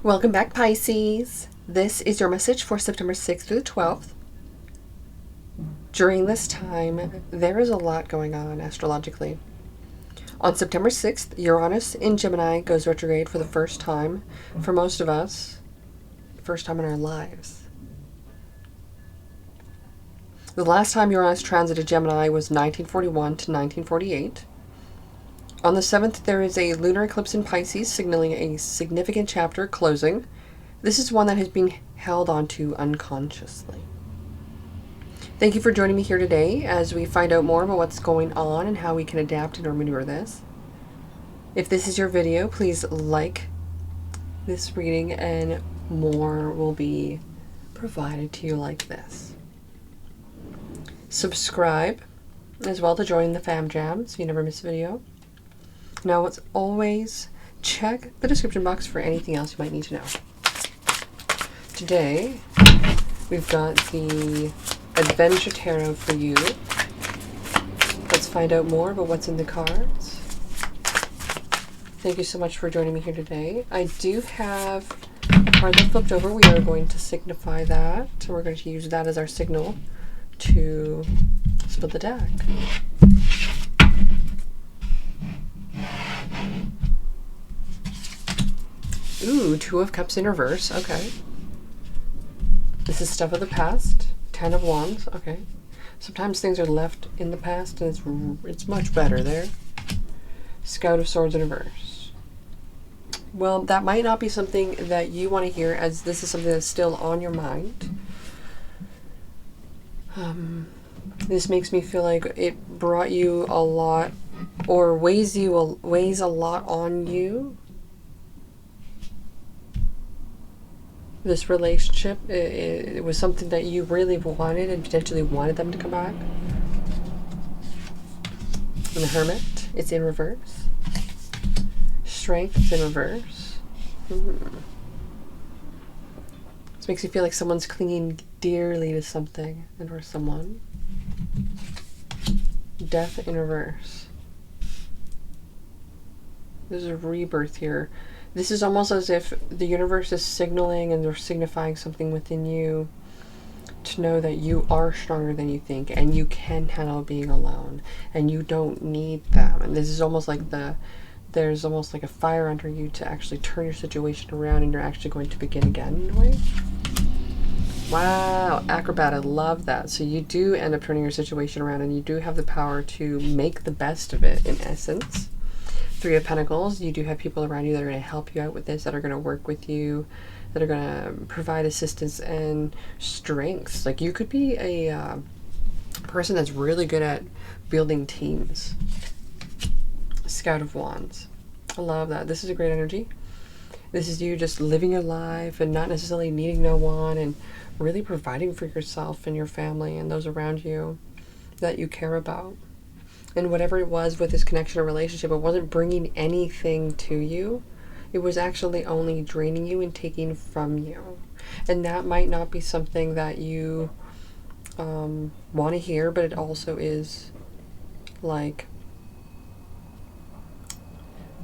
Welcome back, Pisces. This is your message for September 6th through the 12th. During this time, there is a lot going on astrologically. On September 6th, Uranus in Gemini goes retrograde for the first time. For most of us, first time in our lives. The last time Uranus transited Gemini was 1941 to 1948. On the 7th, there is a lunar eclipse in Pisces, signaling a significant chapter closing. This is one that has been held onto unconsciously. Thank you for joining me here today as we find out more about what's going on and how we can adapt and maneuver this. If this is your video, please like this reading and more will be provided to you like this. Subscribe as well to join the fam jam so you never miss a video. Now, as always, check the description box for anything else you might need to know. Today, we've got the Adventure Tarot for you. Let's find out more about what's in the cards. Thank you so much for joining me here today. I do have a card that flipped over. We are going to signify that. So we're going to use that as our signal to split the deck. Ooh, Two of Cups in reverse. Okay. This is stuff of the past. 10 of Wands. Okay. Sometimes things are left in the past and it's much better there. Scout of Swords in reverse. Well, that might not be something that you want to hear, as this is something that's still on your mind. This makes me feel like it brought you a lot, or weighs a lot on you. This relationship, it was something that you really wanted and potentially wanted them to come back. And the Hermit, it's in reverse. Strength, it's in reverse. This makes you feel like someone's clinging dearly to something and or someone. Death in reverse. There's a rebirth here. This is almost as if the universe is signaling and they're signifying something within you to know that you are stronger than you think and you can handle being alone and you don't need them. And this is almost like there's almost like a fire under you to actually turn your situation around, and you're actually going to begin again in a way. Wow, acrobat, I love that. So you do end up turning your situation around and you do have the power to make the best of it in essence. Three of Pentacles, you do have people around you that are going to help you out with this, that are going to work with you, that are going to provide assistance and strengths. Like you could be a person that's really good at building teams. Scout of Wands. I love that. This is a great energy. This is you just living your life and not necessarily needing no one, and really providing for yourself and your family and those around you that you care about. And whatever it was with this connection or relationship, it wasn't bringing anything to you. It was actually only draining you and taking from you. And that might not be something that you want to hear, but it also is like,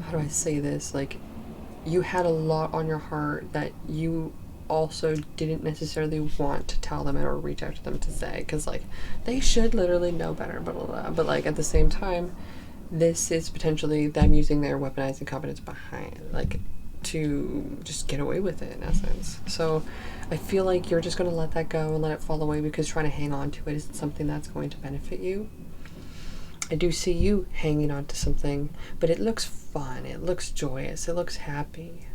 how do I say this? Like, you had a lot on your heart that you also didn't necessarily want to tell them or reach out to them to say, because like they should literally know better, blah, blah, blah. But like at the same time, this is potentially them using their weaponizing confidence behind, like, to just get away with it in essence. So I feel like you're just going to let that go and let it fall away, because trying to hang on to it isn't something that's going to benefit you. I do see you hanging on to something, but it looks fun, it looks joyous, it looks happy.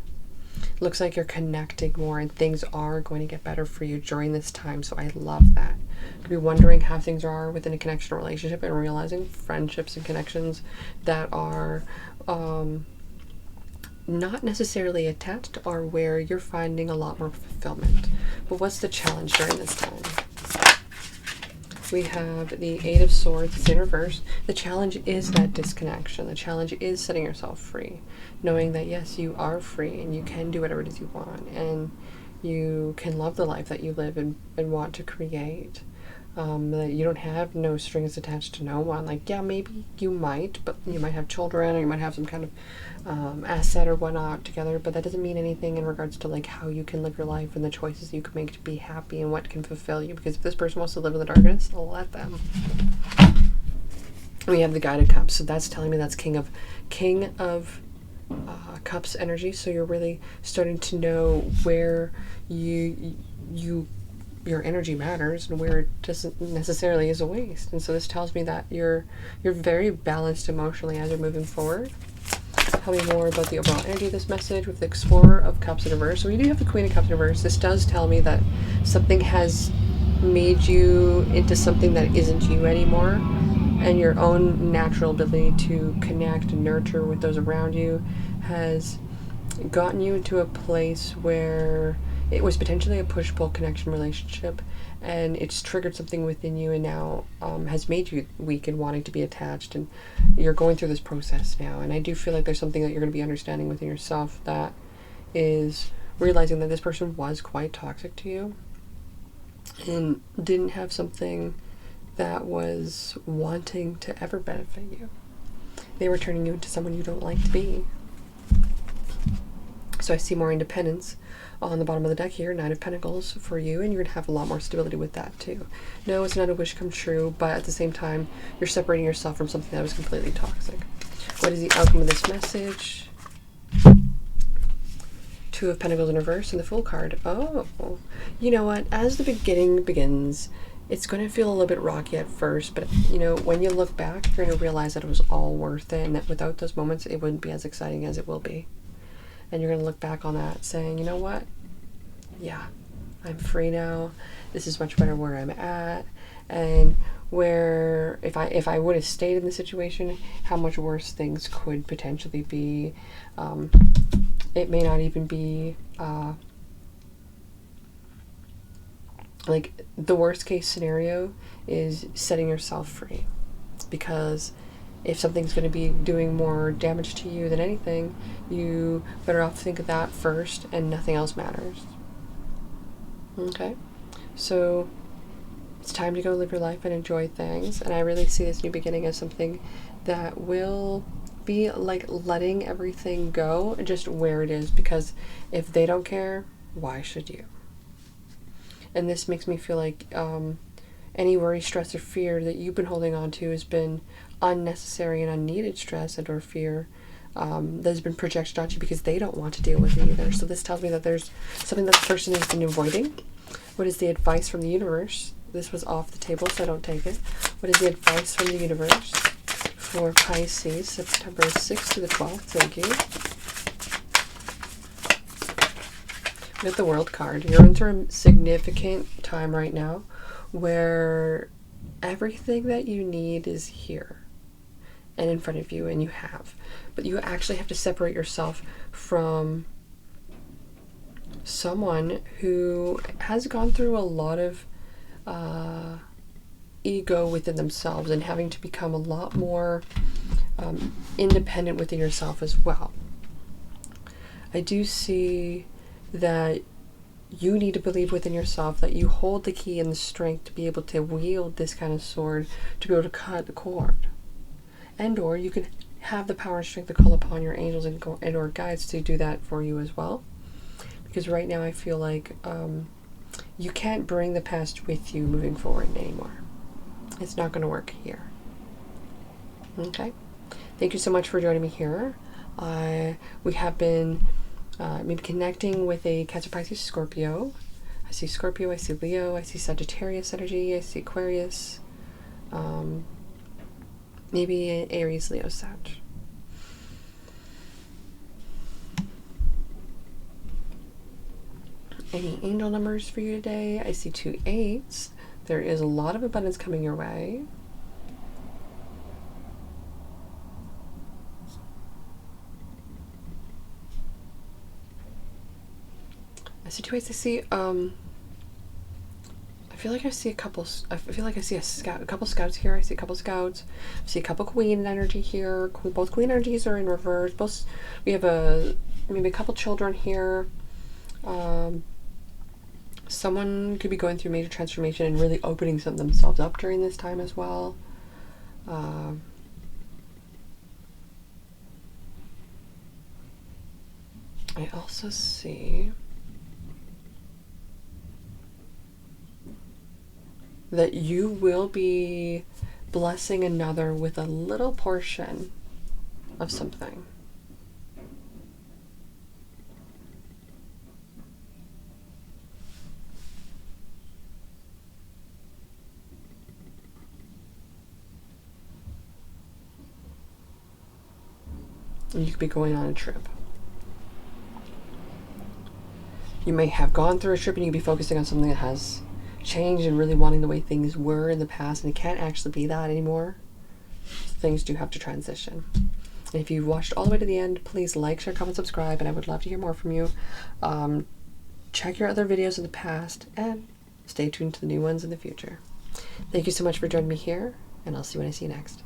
Looks like you're connecting more and things are going to get better for you during this time. So I love that. You could be wondering how things are within a connection or relationship, and realizing friendships and connections that are not necessarily attached are where you're finding a lot more fulfillment. But what's the challenge during this time? We have the Eight of Swords, it's in reverse. The challenge is that disconnection. The challenge is setting yourself free. Knowing that, yes, you are free and you can do whatever it is you want. And you can love the life that you live and want to create. that you don't have no strings attached to no one. Like, yeah, maybe you might, but you might have children, or you might have some kind of asset or whatnot together, but that doesn't mean anything in regards to like how you can live your life and the choices you can make to be happy and what can fulfill you. Because if this person wants to live in the darkness, let them. We have the Guided Cups, so that's telling me that's King of Cups energy. So you're really starting to know where your energy matters and where it doesn't necessarily is a waste. And so this tells me that you're very balanced emotionally as you're moving forward. Tell me more about the overall energy of this message with the Explorer of Cups in reverse. So we do have the Queen of Cups in reverse. This does tell me that something has made you into something that isn't you anymore, and your own natural ability to connect and nurture with those around you has gotten you into a place where it was potentially a push-pull connection relationship, and it's triggered something within you, and now has made you weak and wanting to be attached, and you're going through this process now. And I do feel like there's something that you're going to be understanding within yourself, that is realizing that this person was quite toxic to you and didn't have something that was wanting to ever benefit you. They were turning you into someone you don't like to be. So I see more independence on the bottom of the deck here, Nine of Pentacles for you, and you're going to have a lot more stability with that too. No, it's not a wish come true, but at the same time, you're separating yourself from something that was completely toxic. What is the outcome of this message? Two of Pentacles in reverse and the Fool card. Oh, you know what? As the beginning begins, it's going to feel a little bit rocky at first, but you know, when you look back, you're going to realize that it was all worth it, and that without those moments, it wouldn't be as exciting as it will be. And you're going to look back on that saying, you know what? Yeah, I'm free now. This is much better where I'm at. And where, if I would have stayed in the situation, how much worse things could potentially be. It may not even be, like, the worst case scenario is setting yourself free. Because if something's going to be doing more damage to you than anything, you better off think of that first, and nothing else matters. Okay? So it's time to go live your life and enjoy things. And I really see this new beginning as something that will be like letting everything go just where it is. Because if they don't care, why should you? And this makes me feel like any worry, stress, or fear that you've been holding on to has been unnecessary and unneeded stress and or fear that has been projected onto you because they don't want to deal with it either. So this tells me that there's something that the person has been avoiding. What is the advice from the universe? This was off the table, so I don't take it. What is the advice from the universe for Pisces, September 6th to the 12th? Thank you. With the World card, you're into a significant time right now where everything that you need is here and in front of you, and you have. But you actually have to separate yourself from someone who has gone through a lot of ego within themselves and having to become a lot more independent within yourself as well. I do see that you need to believe within yourself that you hold the key and the strength to be able to wield this kind of sword, to be able to cut the cord. And or you can have the power and strength to call upon your angels and or guides to do that for you as well. Because right now I feel like you can't bring the past with you moving forward anymore. It's not going to work here. Okay? Thank you so much for joining me here. We have been maybe connecting with a Cancer, Pisces, Scorpio. I see Scorpio, I see Leo, I see Sagittarius energy, I see Aquarius, maybe an Aries, Leo, Sag. Any angel numbers for you today? I see 2 8s. There is a lot of abundance coming your way. I see 2 8s. I see I feel like I see a couple. I feel like I see a couple scouts here. I see a couple scouts. I see a couple queen energy here. Both queen energies are in reverse. Both. We have maybe a couple children here. Someone could be going through major transformation and really opening themselves up during this time as well. I also see that you will be blessing another with a little portion of something. And you could be going on a trip. You may have gone through a trip and you could be focusing on something that has changed and really wanting the way things were in the past, and it can't actually be that anymore. Things do have to transition. And if you've watched all the way to the end, please like, share, comment, subscribe, and I would love to hear more from you. Check your other videos in the past and stay tuned to the new ones in the future. Thank you so much for joining me here, and I'll see you when I see you next.